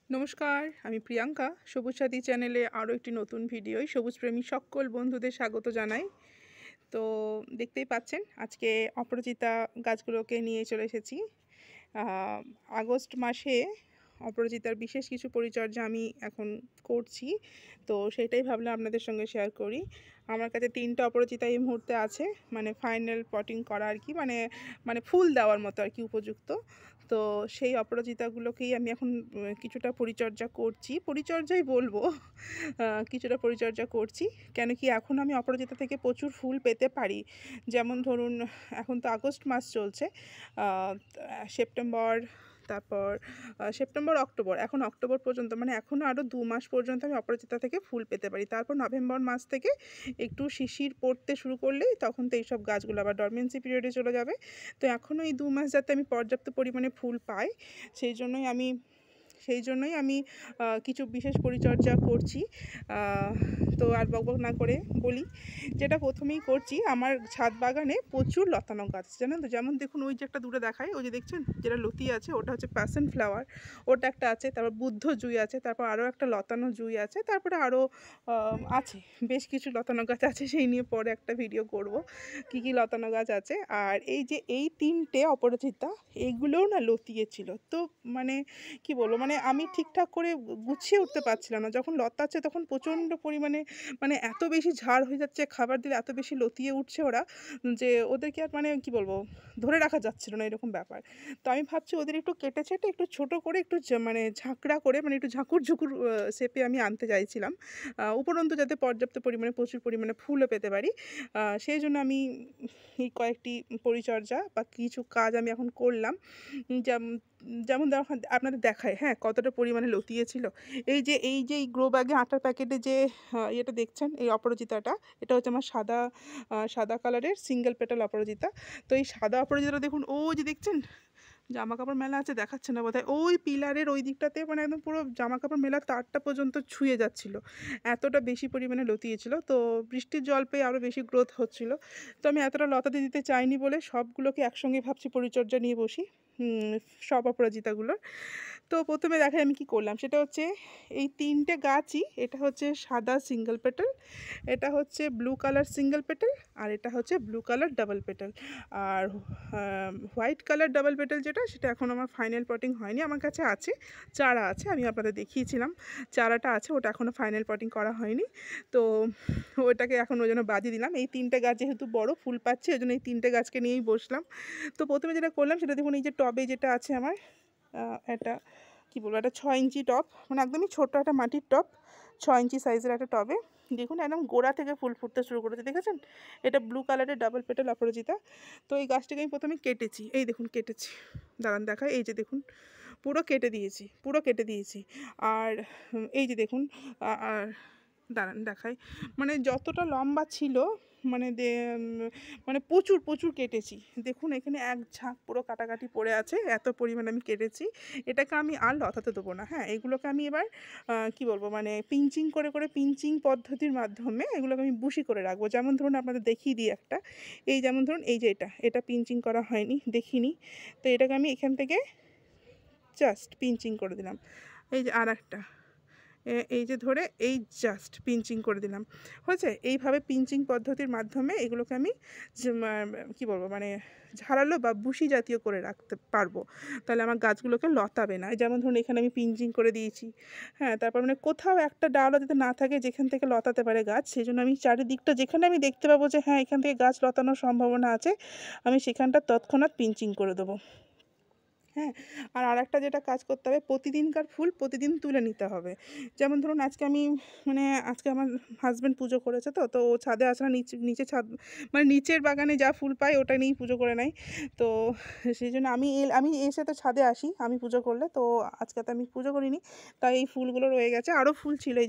নমস্কার, আমি প্রিয়াঙ্কা। সবুজ সাথী চ্যানেলে আরও একটি নতুন ভিডিওয় সবুজপ্রেমী সকল বন্ধুদের স্বাগত জানাই। তো দেখতেই পাচ্ছেন আজকে অপরাজিতা গাছগুলোকে নিয়ে চলে এসেছি। আগস্ট মাসে অপরাজিতার বিশেষ কিছু পরিচর্যা আমি এখন করছি, তো সেটাই ভাবলাম আপনাদের সঙ্গে শেয়ার করি। আমার কাছে 3টা অপরাজিতা এই মুহূর্তে আছে, মানে ফাইনাল পটিং করা আর কি, মানে মানে ফুল দেওয়ার মতো আর কি উপযুক্ত। তো সেই অপরাজিতাগুলোকেই আমি এখন কিছুটা পরিচর্যা করছি, পরিচর্যাই বলবো। কিছুটা পরিচর্যা করছি, কেন কি এখন আমি অপরাজিতা থেকে প্রচুর ফুল পেতে পারি। যেমন ধরুন, এখন তো আগস্ট মাস চলছে, সেপ্টেম্বর, তারপর সেপ্টেম্বর অক্টোবর, এখন অক্টোবর পর্যন্ত, মানে এখনও আরও 2 মাস পর্যন্ত আমি অপরাজিতা থেকে ফুল পেতে পারি। তারপর নভেম্বর মাস থেকে একটু শিশির পড়তে শুরু করলেই তখন তো এইসব গাছগুলো আবার ডরমেন্সি পিরিয়ডে চলে যাবে। তো এখনও এই 2 মাস যাতে আমি পর্যাপ্ত পরিমাণে ফুল পাই, সেই জন্যই আমি কিছু বিশেষ পরিচর্যা করছি। তো আর বকবক না করে বলি, যেটা প্রথমেই করছি, আমার ছাদ বাগানে প্রচুর লতানো গাছ জানেন তো। যেমন দেখুন, ওই যে একটা দূরে দেখায়, ওই যে দেখছেন যেটা লতিয়ে আছে, ওটা হচ্ছে প্যাশন ফ্লাওয়ার, ওটা একটা আছে। তারপর বুদ্ধ জুঁই আছে, তারপর আরও একটা লতানো জুঁই আছে, তারপরে আরও আছে বেশ কিছু লতানো গাছ আছে, সেই নিয়ে পরে একটা ভিডিও করব কী কী লতানো গাছ আছে। আর এই যে এই 3টে অপরাজিতা, এইগুলোও না লতিয়েছিল। তো মানে কি বলবো, মানে আমি ঠিকঠাক করে গুছিয়ে উঠতে পারছিলাম না। যখন লতাচ্ছে তখন প্রচণ্ড পরিমাণে, মানে এত বেশি ঝাড় হয়ে যাচ্ছে, খাবার দিলে এত বেশি লতিয়ে উঠছে ওরা, যে ওদেরকে আর মানে কি বলবো, ধরে রাখা যাচ্ছিল না, এরকম ব্যাপার। তো আমি ভাবছি ওদের একটু কেটে ছেটে একটু ছোট করে একটু মানে ঝাঁকড়া করে, মানে একটু ঝাঁকুর ঝুঁকুর শেপে আমি আনতে চাইছিলাম, উপরন্তু যাতে পর্যাপ্ত পরিমাণে প্রচুর পরিমাণে ফুলও পেতে পারি। সেই জন্য আমি এই কয়েকটি পরিচর্যা বা কিছু কাজ আমি এখন করলাম। যেমন যেমন আপনাদের দেখায়, হ্যাঁ, কতটা পরিমাণে লতিয়েছিল। এই যে এই গ্রো ব্যাগে আটার প্যাকেটে যে ইয়েটা দেখছেন, এই অপরাজিতাটা, এটা হচ্ছে আমার সাদা কালারের সিঙ্গেল পেটাল অপরাজিতা। তো এই সাদা অপরাজিতাটা দেখুন, ও যে দেখছেন জামা কাপড় মেলা আছে, দেখাচ্ছে না বোধহয়, ওই পিলারের ওই দিকটাতে মানে একদম পুরো জামা কাপড় মেলার তারটা পর্যন্ত ছুঁয়ে যাচ্ছিল, এতটা বেশি পরিমাণে লতিয়েছিল। তো বৃষ্টির জল পেয়ে আরও বেশি গ্রোথ হচ্ছিল। তো আমি এতটা লতাতে দিতে চাইনি বলে সবগুলোকে একসঙ্গে ভাবছি পরিচর্যা নিয়ে বসি, সব অপরাজিতাগুলোর। তো প্রথমে দেখাই আমি কি করলাম, সেটা হচ্ছে এই 3টে গাছই, এটা হচ্ছে সাদা সিঙ্গেল পেটাল, এটা হচ্ছে ব্লু কালার সিঙ্গেল পেটাল, আর এটা হচ্ছে ব্লু কালার ডাবল পেটাল। আর হোয়াইট কালার ডাবল পেটাল যেটা, সেটা এখন আমার ফাইনাল পটিং হয়নি, আমার কাছে আছে, চারা আছে, আমি আপনাদের দেখিয়েছিলাম চারাটা আছে, ওটা এখনও ফাইনাল পটিং করা হয়নি। তো ওটাকে এখন ওই জন্য বাজি দিলাম। এই 3টে গাছ যেহেতু বড় ফুল পাচ্ছে, ওই জন্য এই 3টে গাছকে নিয়েই বসলাম। তো প্রথমে যেটা করলাম সেটা দেখুন, এই যে টবে যেটা আছে আমার, একটা কী বলবো, একটা 6 ইঞ্চি টব, মানে একদমই ছোট্ট একটা মাটির টব, 6 ইঞ্চি সাইজের একটা টবে দেখুন একদম গোড়া থেকে ফুল ফুটতে শুরু করেছে, দেখেছেন? এটা ব্লু কালারের ডাবল পেটাল অপরাজিতা। তো এই গাছটাকে আমি প্রথমে কেটেছি, এই দেখুন কেটেছি, দাঁড়ান দেখায়, এই যে দেখুন পুরো কেটে দিয়েছি। আর এই যে দেখুন, আর দাঁড়ান দেখাই, মানে যতটা লম্বা ছিল, মানে মানে প্রচুর প্রচুর কেটেছি। দেখুন এখানে এক ঝাঁক পুরো কাটাকাটি পড়ে আছে, এত পরিমাণে আমি কেটেছি। এটাকে আমি আর লতাতে দেবো না, হ্যাঁ, এগুলোকে আমি এবার কি বলবো, মানে পিঞ্চিং করে করে, পিঞ্চিং পদ্ধতির মাধ্যমে এগুলোকে আমি বুশি করে রাখবো। যেমন ধরুন আপনাদের দেখিয়ে দিই একটা, এই যেমন ধরুন এই যে এটা পিঞ্চিং করা হয়নি, দেখিনি, তো এটাকে আমি এখান থেকে জাস্ট পিঞ্চিং করে দিলাম। এই যে আর একটা, এই যে ধরে এই জাস্ট পিঞ্চিং করে দিলাম, হয়েছে। এইভাবে পিঞ্চিং পদ্ধতির মাধ্যমে এগুলোকে আমি কী বলবো, মানে ঝাড়ালো বা বুশি জাতীয় করে রাখতে পারবো, তাহলে আমার গাছগুলোকে লতাবে না। যেমন ধরুন এখানে আমি পিঞ্চিং করে দিয়েছি, হ্যাঁ, তারপর মানে কোথাও একটা ডালও যাতে না থাকে যেখান থেকে লতাতে পারে গাছ, সেই জন্য আমি চারিদিকটা যেখানে আমি দেখতে পাবো যে হ্যাঁ এখান থেকে গাছ লতানোর সম্ভাবনা আছে, আমি সেখানটা তৎক্ষণাৎ পিঞ্চিং করে দেবো, হ্যাঁ। আর আরেকটা যেটা কাজ করতে হবে, প্রতিদিনকার ফুল প্রতিদিন তুলে নিতে হবে। যেমন ধরুন আজকে আমি, মানে আজকে আমার হাজব্যান্ড পুজো করেছে, তো তো ও ছাদে আসে না, নিচে ছাদ, মানে নিচের বাগানে যা ফুল পাই ওটা নিয়েই পুজো করে নেয়। তো সেই জন্য আমি এসে তো ছাদে আসি আমি পুজো করলে, তো আজকে তো আমি পুজো করিনি, তাই এই ফুলগুলো রয়ে গেছে। আরও ফুল ছিল, এই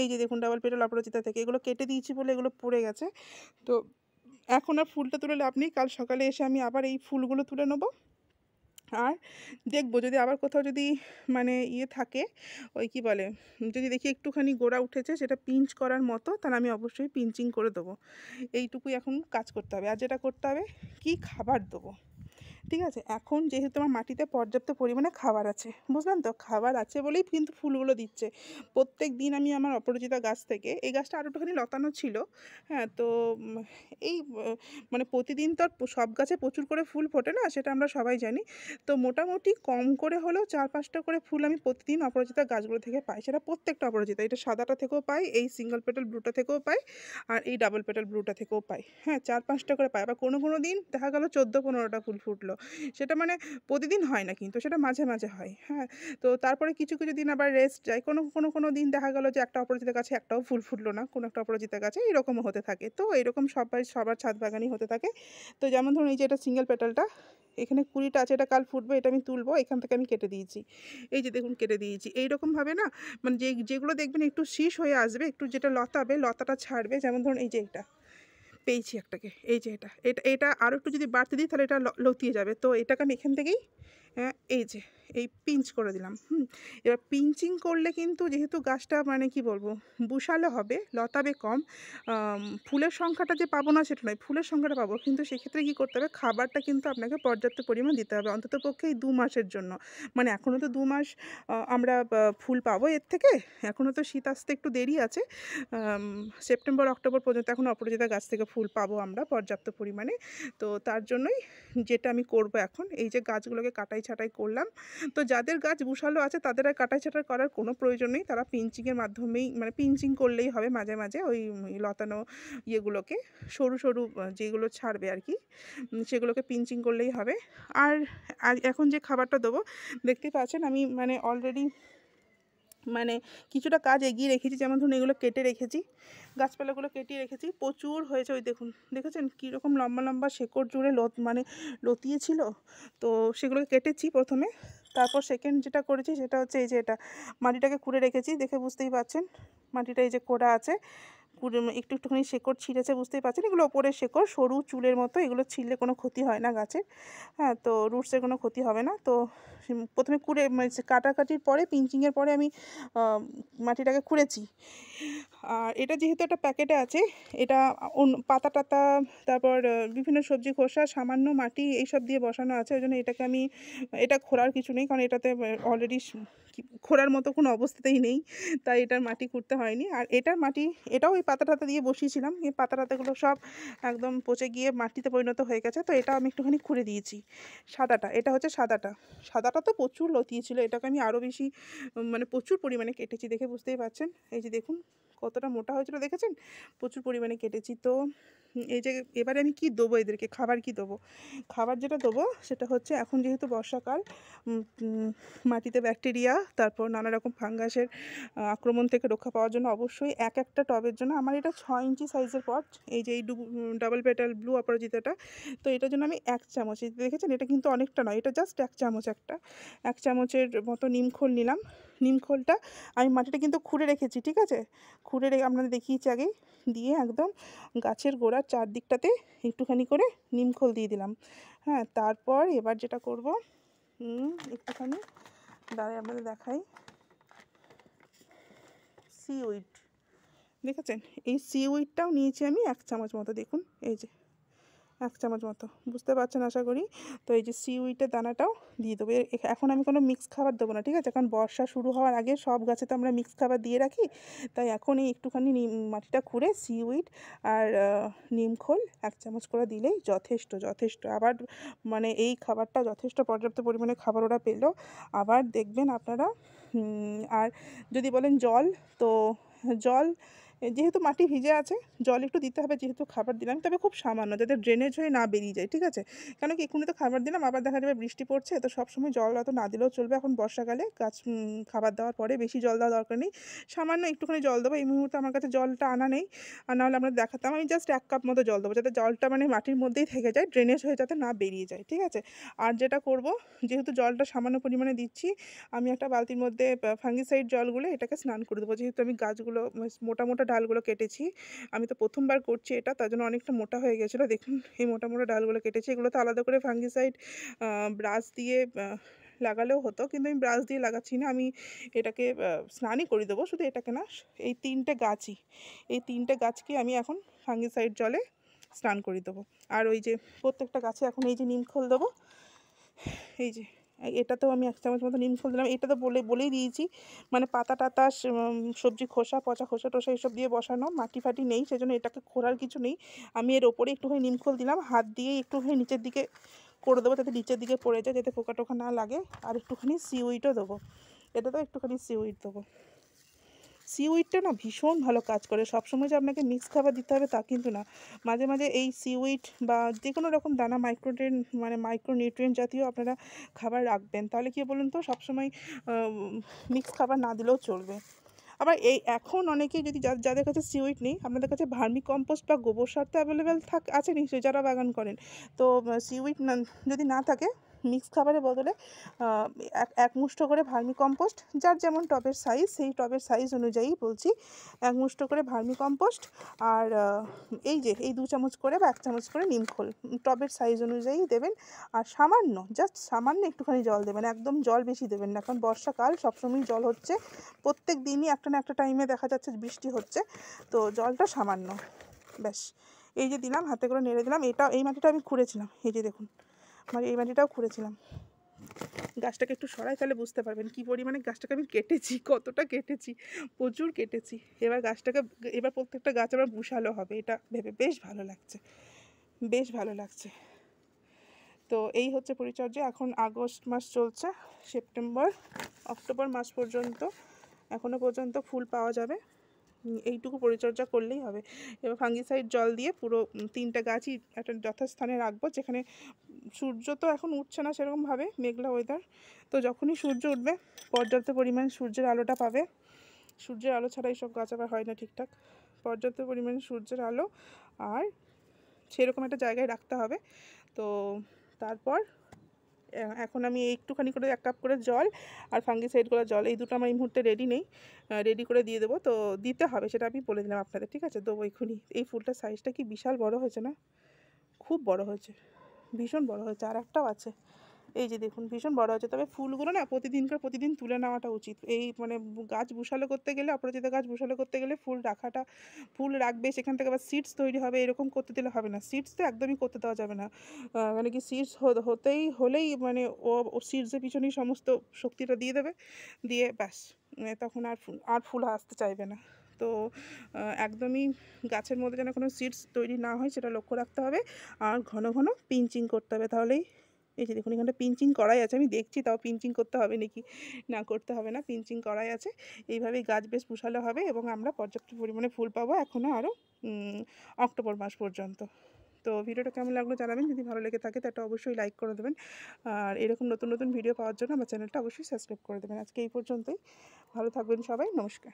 যে দেখুন ডাবল পেটাল অপরাজিতা থেকে, এগুলো কেটে দিয়েছি বলে এগুলো পড়ে গেছে। তো এখন আর ফুলটা তুলে লাভ নেই, কাল সকালে এসে আমি আবার এই ফুলগুলো তুলে নেবো। আর দেখবো যদি আবার কোথাও যদি মানে থাকে, ওই কী বলে, যদি দেখি একটুখানি গোড়া উঠেছে সেটা পিঞ্চ করার মতো, তাহলে আমি অবশ্যই পিঞ্চিং করে দেবো। এইটুকুই এখন কাজ করতে হবে। আর যেটা করতে হবে, কি খাবার দেবো, ঠিক আছে? এখন যেহেতু আমার মাটিতে পর্যাপ্ত পরিমাণে খাবার আছে, বুঝলেন তো? খাবার আছে বলেই কিন্তু ফুলগুলো দিচ্ছে। প্রত্যেকদিন আমি আমার অপরাজিতা গাছ থেকে, এই গাছটা আরও একটুখানি লতানো ছিল, হ্যাঁ? তো এই মানে প্রতিদিন তো আর সব গাছে প্রচুর করে ফুল ফোটে না, সেটা আমরা সবাই জানি। তো মোটামুটি কম করে হলেও ৪-৫ টা করে ফুল আমি প্রতিদিন অপরাজিতা গাছগুলো থেকে পাই। সেটা প্রত্যেকটা অপরাজিতা। এটা সাদাটা থেকেও পাই, এই সিঙ্গেল পেটাল ব্লুটা থেকেও পাই, আর এই ডাবল পেটাল ব্লুটা থেকেও পাই। হ্যাঁ, ৪-৫ টা করে পাই। আবার কোনো দিন দেখা গেল ১৪-১৫ টা ফুল ফুটলো। সেটা মানে প্রতিদিন হয় না কিন্তু, সেটা মাঝে, মাঝে হয়। হ্যাঁ? তো তারপরে কিছু দিন আবার রেস্ট যায়। কোনো দিন দেখা গেল যে একটা অপরাজিতা গাছে একটাও ফুল ফুটলো না। কোনো একটা অপরাজিতা গাছে এরকমও হতে থাকে। তো এরকম সবার ছাদ বাগানেই হতে থাকে। তো যেমন ধরুন এই যে এটা সিঙ্গেল পেটালটা, এখানে ২০ টা আছে, এটা কাল ফুটবে, এটা আমি তুলবো। এখান থেকে আমি কেটে দিয়েছি। এই যে দেখুন কেটে দিয়েছি। এইরকমভাবে না, মানে যেগুলো দেখবেন একটু শীষ হয়ে আসবে, একটু যেটা লতাবে, লতাটা ছাড়বে। যেমন ধরুন এই যে এটা পেয়েছি একটাকে, এই যে এটা আরও একটু যদি বাড়তে দিই তাহলে এটা লতিয়ে যাবে। তো এটাকে আমি এখান থেকেই এই যে এই পিঞ্চ করে দিলাম। এবার পিঞ্চিং করলে কিন্তু যেহেতু গাছটা মানে কি বলবো, বুশালো হবে, লতাবে কম। ফুলের সংখ্যাটা যে পাবো না সেটা নয়, ফুলের সংখ্যাটা পাবো, কিন্তু সেক্ষেত্রে কী করতে হবে, খাবারটা কিন্তু আপনাকে পর্যাপ্ত পরিমাণ দিতে হবে, অন্ততপক্ষে এই ২ মাসের জন্য। মানে এখনও তো ২ মাস আমরা ফুল পাবো এর থেকে। এখনও তো শীত আসতে একটু দেরি আছে। সেপ্টেম্বর অক্টোবর পর্যন্ত এখন অপরাজিতা গাছ থেকে ফুল পাবো আমরা পর্যাপ্ত পরিমাণে। তো তার জন্যই যেটা আমি করব এখন, এই যে গাছগুলোকে কাটাই ছাঁটাই করলাম। তো যাদের গাছ বুশালো আছে তাদের আর কাটাই ছাঁটাই করার কোনো প্রয়োজন নেই। তারা পিঞ্চিংয়ের মাধ্যমেই, মানে পিঞ্চিং করলেই হবে মাঝে, মাঝে ওই লতানো ইয়েগুলোকে, সরু যেগুলো ছাড়বে আর কি, সেগুলোকে পিঞ্চিং করলেই হবে। আর এখন যে খাবারটা দেবো, দেখতেই পাচ্ছেন আমি মানে অলরেডি মানে কিছুটা কাজ এগিয়ে রেখেছি। যেমন ধরুন এগুলো কেটে রেখেছি, গাছপালাগুলো কেটে রেখেছি, প্রচুর হয়েছে। ওই দেখুন, দেখেছেন কীরকম লম্বা লম্বা শেকড় জুড়ে মানে লতিয়েছিল। তো সেগুলোকে কেটেছি প্রথমে। তারপর সেকেন্ড যেটা করেছি সেটা হচ্ছে এই যে এটা মাটিটাকে খুঁড়ে রেখেছি, দেখে বুঝতেই পারছেন মাটিটা এই যে খোঁড়া আছে, একটুখানি শেকড় ছিঁড়েছে, বুঝতেই পারছেন। এগুলো ওপরের শেকড়, সরু চুলের মতো, এগুলো ছিঁড়লে কোনো ক্ষতি হয় না গাছের। হ্যাঁ, তো রুটসের কোনো ক্ষতি হবে না। তো প্রথমে কাটাকাটির পরে, পিঞ্চিংয়ের পরে আমি মাটিটাকে খুঁড়েছি। আর এটা যেহেতু একটা প্যাকেটে আছে, এটা পাতা টাতা, তারপর বিভিন্ন সবজি খোসা, সামান্য মাটি, এইসব দিয়ে বসানো আছে। ওই জন্য এটাকে আমি, এটা খোঁড়ার কিছু নেই, কারণ এটাতে অলরেডি খোঁড়ার মতো কোনো অবস্থাতেই নেই, তাই এটার মাটি খুঁড়তে হয়নি। আর এটার মাটি, এটাও ওই পাতা টাতা দিয়ে বসিয়েছিলাম, এই পাতা টাতাগুলো সব একদম পচে গিয়ে মাটিতে পরিণত হয়ে গেছে। তো এটা আমি একটুখানি খুঁড়ে দিয়েছি। সাদাটা, এটা হচ্ছে সাদাটা তো প্রচুর লতিয়েছিল, এটাকে আমি আরও বেশি মানে প্রচুর পরিমাণে কেটেছি, দেখে বুঝতেই পারছেন। এই যে দেখুন কতটা মোটা হয়েছিল, দেখেছেন? প্রচুর পরিমাণে কেটেছি। তো এই যে এবারে আমি কি দেবো এদেরকে, খাবার কি দেবো? খাবার যেটা দেবো সেটা হচ্ছে, এখন যেহেতু বর্ষাকাল, মাটিতে ব্যাকটেরিয়া, তারপর নানা রকম ফাঙ্গাসের আক্রমণ থেকে রক্ষা পাওয়ার জন্য অবশ্যই একটা টবের জন্য, আমার এটা ৬ ইঞ্চি সাইজের পট, এই যে এই ডাবল পেটাল ব্লু অপরাজিতাটা। তো এটার জন্য আমি ১ চামচ, এই দেখেছেন এটা কিন্তু অনেকটা নয়, এটা জাস্ট ১ চামচ, ১ চামচের মতো নিমখোল নিলাম। নিমখোলটা আমি মাটিটা কিন্তু খুঁড়ে রেখেছি, ঠিক আছে? খুঁড়ে রেখে আপনাদের দেখিয়েছি আগেই, দিয়ে একদম গাছের গোড়ার চারদিকটাতে একটুখানি করে নিমখোল দিয়ে দিলাম। হ্যাঁ, তারপর এবার যেটা করব, একটুখানি দাঁড়ায় আপনাদের দেখাই, সিউইড, দেখেছেন? এই সিউইডটাও নিয়েছি আমি ১ চামচ মতো, দেখুন এই যে ১ চামচ মতো, বুঝতে পারছেন আশা করি। তো এই যে সিউইটের দানাটাও দিয়ে দেবো। এখন আমি কোনো মিক্স খাবার দেবো না, ঠিক আছে? কারণ বর্ষা শুরু হওয়ার আগে সব গাছে তো আমরা মিক্স খাবার দিয়ে রাখি। তাই এখন এই একটুখানি মাটিটা খুঁড়ে সিউইড আর নিমখোল ১ চামচ করে দিলেই যথেষ্ট। আবার মানে এই খাবারটা যথেষ্ট পর্যাপ্ত পরিমাণে খাবার ওরা পেল। আবার দেখবেন আপনারা, আর যদি বলেন জল, তো জল যেহেতু মাটি ভিজে আছে, জল একটু দিতে হবে, যেহেতু খাবার দিলাম, তবে খুব সামান্য, যাতে ড্রেনেজ হয়ে না বেরিয়ে যায়, ঠিক আছে? কেন কি এক্ষুনি তো খাবার দিলাম, আবার দেখা যাবে বৃষ্টি পড়ছে, তো সবসময় জল অত না দিলেও চলবে। এখন বর্ষাকালে গাছ খাবার দেওয়ার পরে বেশি জল দেওয়ার দরকার নেই, সামান্য একটুখানি জল দেবো। এই মুহূর্তে আমার কাছে জলটা আনা নেই, আর নাহলে আমরা দেখাতাম। আমি জাস্ট ১ কাপ মতো জল দেবো, যাতে জলটা মানে মাটির মধ্যেই থেকে যায়, ড্রেনেজ হয়ে যাতে না বেরিয়ে যায়, ঠিক আছে? আর যেটা করব, যেহেতু জলটা সামান্য পরিমাণে দিচ্ছি, আমি একটা বালতির মধ্যে ফাঙ্গিসাইড জলগুলো এটাকে স্নান করে দেবো। যেহেতু আমি গাছগুলো মোটা ডালগুলো কেটেছি, আমি তো প্রথমবার করছি এটা, তার জন্য অনেকটা মোটা হয়ে গেছিলো। দেখুন এই মোটা ডালগুলো কেটেছি, এগুলো তো আলাদা করে ফাঙ্গিসাইড ব্রাশ দিয়ে লাগালেও হতো, কিন্তু আমি ব্রাশ দিয়ে লাগাচ্ছি না, আমি এটাকে স্নানই করে দেবো। শুধু এটাকে না, এই 3টে গাছকে আমি এখন ফাঙ্গিসাইড জলে স্নান করে দেবো। আর ওই যে প্রত্যেকটা গাছে এখন এই যে নিমখোল দেবো, এই যে এটাতেও আমি 1 চামচ মতো নিমখোল দিলাম। এটা তো বলেই দিয়েছি, মানে পাতা টাতা সবজি খোসা, পচা খোসা টোসা এসব দিয়ে বসানো, মাটি ফাটি নেই, সেজন্য এটাকে খোঁড়ার কিছু নেই। আমি এর ওপরে একটুখানি নিমখোল দিলাম, হাত দিয়ে একটুখানি নিচের দিকে করে দেবো যাতে নিচের দিকে পড়ে যায়, যাতে পোকা টোকা না লাগে। আর একটুখানি সিউইডও দেবো, এটাতেও একটুখানি সিউইড দেবো। সিউইডটা না ভীষণ ভালো কাজ করে। সবসময় যে আপনাকে মিক্স খাবার দিতে হবে তা কিন্তু না, মাঝে মাঝে এই সিউইড বা যে কোনো রকম দানা মাইক্রোনিউট্রিয়েন্ট জাতীয় আপনারা খাবার রাখবেন, তাহলে কি বলুন তো, সবসময় মিক্স খাবার না দিলেও চলবে। আবার এখন অনেকেই যদি যাদের কাছে সিউইড নেই, আপনাদের কাছে ভার্মি কম্পোস্ট বা গোবর সার তো অ্যাভেলেবেল আছে নিশ্চয়ই, যারা বাগান করেন। তো সিউইড যদি না থাকে, মিক্স খাবারের বদলে এক মুঠো করে ভার্মি কম্পোস্ট, যার যেমন টবের সাইজ সেই টবের সাইজ অনুযায়ী বলছি, 1 মুঠো করে ভার্মি কম্পোস্ট আর এই 2 চামচ করে বা 1 চামচ করে নিমখোল টবের সাইজ অনুযায়ী দেবেন। আর জাস্ট সামান্য একটুখানি জল দেবেন, একদম জল বেশি দেবেন না, কারণ বর্ষাকাল, সবসময় জল হচ্ছে, প্রত্যেক দিনই একটা না একটা টাইমে দেখা যাচ্ছে বৃষ্টি হচ্ছে, তো জলটা সামান্য, ব্যাস। এই যে দিলাম, হাতে করে নেড়ে দিলাম। এই মাটিটা আমি খুঁড়েছিলাম, এই যে দেখুন, মানে এই মাটিটাও খুঁড়েছিলাম। গাছটাকে একটু সরাই, তাহলে বুঝতে পারবেন কী পরিমাণে গাছটাকে আমি কেটেছি, কতটা কেটেছি, প্রচুর কেটেছি। এবার প্রত্যেকটা গাছ আবার বুশালো হবে, এটা ভেবে বেশ ভালো লাগছে। তো এই হচ্ছে পরিচর্যা। এখন আগস্ট মাস চলছে, সেপ্টেম্বর অক্টোবর মাস পর্যন্ত এখনও পর্যন্ত ফুল পাওয়া যাবে। এইটুকু পরিচর্যা করলেই হবে। এবার ফাঙ্গিসাইড জল দিয়ে পুরো 3টা গাছই একটা যথাস্থানে রাখবো, যেখানে সূর্য তো এখন উঠছে না সেরকমভাবে, মেঘলা ওয়েদার। তো যখনই সূর্য উঠবে, পর্যাপ্ত পরিমাণ সূর্যের আলোটা পাবে, সূর্যের আলো ছাড়া এইসব গাছ আবার হয় না ঠিকঠাক, পর্যাপ্ত পরিমাণে সূর্যের আলো আর সেরকম একটা জায়গায় রাখতে হবে। তো তারপর এখন আমি একটুখানি করে 1 কাপ করে জল আর ফাঙ্গিসাইডগুলো জল, এই দুটো আমার এই মুহূর্তে রেডি নেই, রেডি করে দিয়ে দেবো। তো দিতে হবে, সেটা আমি বলে দিলাম আপনাদের, ঠিক আছে? দেবো এক্ষুনি। এই ফুলটার সাইজটা কি বিশাল বড় হয়েছে না? খুব বড় হয়েছে, ভীষণ বড় হয়েছে। আর একটাও আছে, এই যে দেখুন, ভীষণ বড় হয়েছে। তবে ফুলগুলো না প্রতিদিন তুলে নেওয়াটা উচিত। এই মানে গাছ বুশালো করতে গেলে, অপরাজিতা গাছ বুশালো করতে গেলে ফুল রাখবে, সেখান থেকে আবার সিডস তৈরি হবে, এরকম করতে দিলে হবে না। সিডস তো একদমই করতে দেওয়া যাবে না। মানে কি, সিডস হলেই মানে ও সিডসের পিছনেই সমস্ত শক্তিটা দিয়ে দেবে, দিয়ে ব্যাস, তখন আর ফুল আসতে চাইবে না। তো একদমই গাছের মধ্যে যেন কোনো সিডস তৈরি না হয় সেটা লক্ষ্য রাখতে হবে। আর ঘন ঘন পিঞ্চিং করতে হবে, তাহলেই। এই যে দেখুন, এখানটা পিঞ্চিং করাই আছে, আমি দেখছি তাও পিঞ্চিং করতে হবে নাকি, না করতে হবে না, পিঞ্চিং করাই আছে। এইভাবেই গাছ বেশ পুষালো হবে এবং আমরা পর্যাপ্ত পরিমাণে ফুল পাবো এখনও আরও অক্টোবর মাস পর্যন্ত। তো ভিডিওটা কেমন লাগলো জানাবেন, যদি ভালো লেগে থাকে তাহলে অবশ্যই লাইক করে দেবেন। আর এরকম নতুন ভিডিও পাওয়ার জন্য আমার চ্যানেলটা অবশ্যই সাবস্ক্রাইব করে দেবেন। আজকে এই পর্যন্তই, ভালো থাকবেন সবাই, নমস্কার।